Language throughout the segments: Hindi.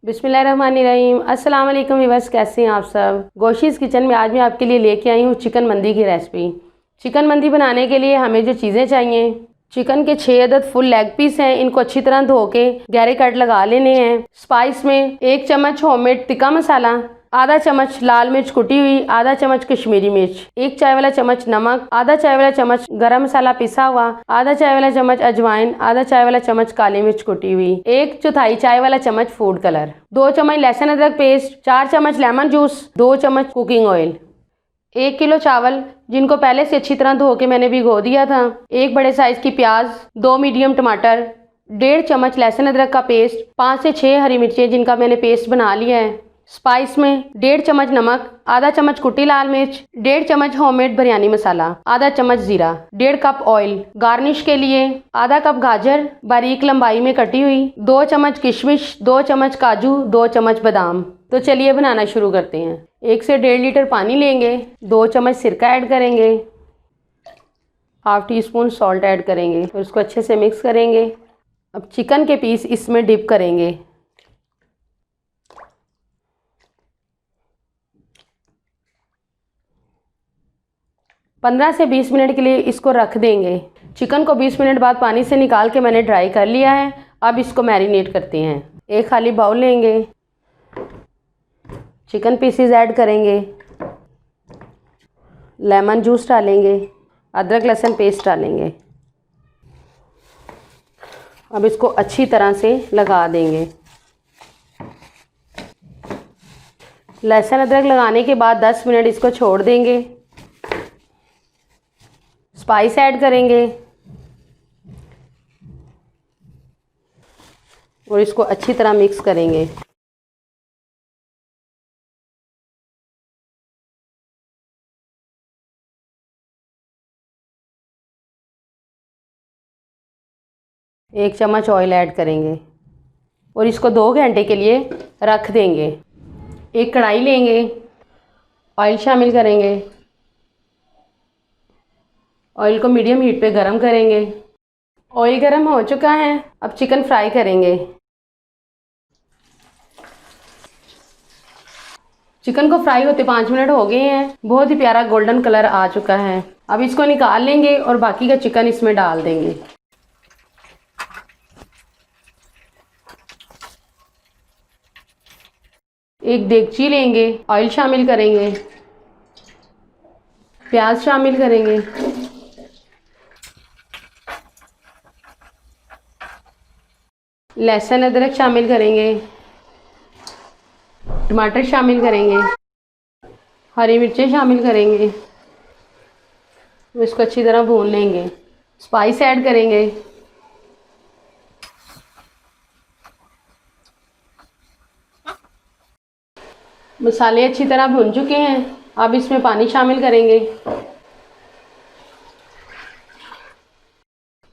बिस्मिल्लाहिर्रहमानिर्रहीम। अस्सलाम वालेकुम व्यूअर्स, कैसे हैं आप सब। गोशीज़ किचन में आज मैं आपके लिए लेके आई हूँ चिकन मंदी की रेसिपी। चिकन मंदी बनाने के लिए हमें जो चीज़ें चाहिए, चिकन के 6 अदद फुल लेग पीस हैं, इनको अच्छी तरह धो के गहरे कट लगा लेने हैं। स्पाइस में 1 चम्मच होममेड टिक्का मसाला, आधा चम्मच लाल मिर्च कुटी हुई, आधा चम्मच कश्मीरी मिर्च, 1 चाय वाला चम्मच नमक, आधा चाय वाला चम्मच गरम मसाला पिसा हुआ, आधा चाय वाला चम्मच अजवाइन, आधा चाय वाला चम्मच काली मिर्च कुटी हुई, 1/4 चाय वाला चम्मच फूड कलर, 2 चम्मच लहसुन अदरक पेस्ट, 4 चम्मच लेमन जूस, 2 चम्मच कुकिंग ऑयल, 1 किलो चावल जिनको पहले से अच्छी तरह धो के मैंने भिगो दिया था, 1 बड़े साइज की प्याज, 2 मीडियम टमाटर, 1.5 चम्मच लहसुन अदरक का पेस्ट, 5 से 6 हरी मिर्चें जिनका मैंने पेस्ट बना लिया है। स्पाइस में 1.5 चम्मच नमक, आधा चम्मच कुटी लाल मिर्च, 1.5 चम्मच होममेड बिरयानी मसाला, आधा चम्मच जीरा, 1.5 कप ऑयल। गार्निश के लिए आधा कप गाजर बारीक लंबाई में कटी हुई, 2 चम्मच किशमिश, 2 चम्मच काजू, 2 चम्मच बादाम। तो चलिए बनाना शुरू करते हैं। 1 से 1.5 लीटर पानी लेंगे, 2 चम्मच सिरका ऐड करेंगे, half tea spoon salt add करेंगे और उसको अच्छे से मिक्स करेंगे। अब चिकन के पीस इसमें डिप करेंगे। पंद्रह से 20 मिनट के लिए इसको रख देंगे। चिकन को 20 मिनट बाद पानी से निकाल के मैंने ड्राई कर लिया है। अब इसको मैरिनेट करते हैं। एक खाली बाउल लेंगे, चिकन पीसीज ऐड करेंगे, लेमन जूस डालेंगे, अदरक लहसुन पेस्ट डालेंगे। अब इसको अच्छी तरह से लगा देंगे। लहसुन अदरक लगाने के बाद 10 मिनट इसको छोड़ देंगे। स्पाइस ऐड करेंगे और इसको अच्छी तरह मिक्स करेंगे। एक चम्मच ऑयल ऐड करेंगे और इसको 2 घंटे के लिए रख देंगे। एक कढ़ाई लेंगे, ऑयल शामिल करेंगे, ऑयल को मीडियम हीट पे गरम करेंगे। ऑयल गरम हो चुका है, अब चिकन फ्राई करेंगे। चिकन को फ्राई होते 5 मिनट हो गए हैं, बहुत ही प्यारा गोल्डन कलर आ चुका है। अब इसको निकाल लेंगे और बाकी का चिकन इसमें डाल देंगे। एक देगची लेंगे, ऑयल शामिल करेंगे, प्याज शामिल करेंगे, लहसुन अदरक शामिल करेंगे, टमाटर शामिल करेंगे, हरी मिर्चें शामिल करेंगे। इसको अच्छी तरह भून लेंगे। स्पाइस ऐड करेंगे, मसाले अच्छी तरह भुन चुके हैं। अब इसमें पानी शामिल करेंगे।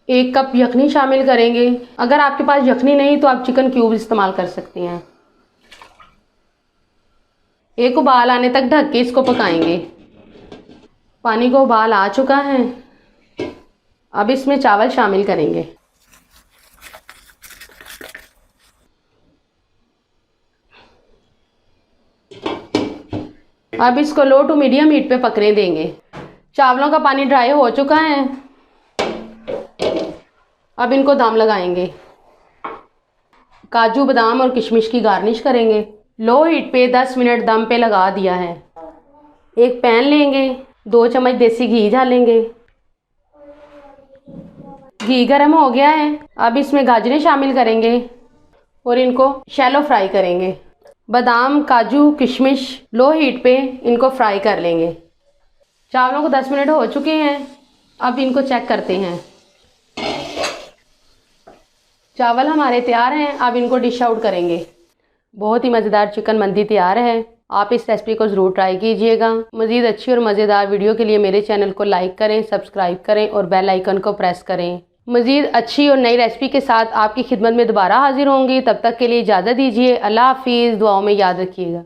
1 कप यखनी शामिल करेंगे। अगर आपके पास यखनी नहीं तो आप चिकन क्यूब इस्तेमाल कर सकती हैं। एक उबाल आने तक ढक के इसको पकाएंगे। पानी को उबाल आ चुका है, अब इसमें चावल शामिल करेंगे। अब इसको लो टू मीडियम हीट पे पकने देंगे। चावलों का पानी ड्राई हो चुका है, अब इनको दम लगाएंगे। काजू बादाम और किशमिश की गार्निश करेंगे। लो हीट पे 10 मिनट दम पे लगा दिया है। एक पैन लेंगे, 2 चम्मच देसी घी डालेंगे। घी गर्म हो गया है, अब इसमें गाजरें शामिल करेंगे और इनको शैलो फ्राई करेंगे। बादाम काजू किशमिश लो हीट पे इनको फ्राई कर लेंगे। चावलों को 10 मिनट हो चुके हैं, अब इनको चेक करते हैं। चावल हमारे तैयार हैं, अब इनको डिश आउट करेंगे। बहुत ही मज़ेदार चिकन मंदी तैयार है। आप इस रेसिपी को ज़रूर ट्राई कीजिएगा। मज़ीद अच्छी और मज़ेदार वीडियो के लिए मेरे चैनल को लाइक करें, सब्सक्राइब करें और बेल आइकन को प्रेस करें। मज़ीद अच्छी और नई रेसिपी के साथ आपकी खिदमत में दोबारा हाजिर होंगी। तब तक के लिए इजाज़त दीजिए। अल्लाह हाफिज़। दुआओं में याद रखिएगा।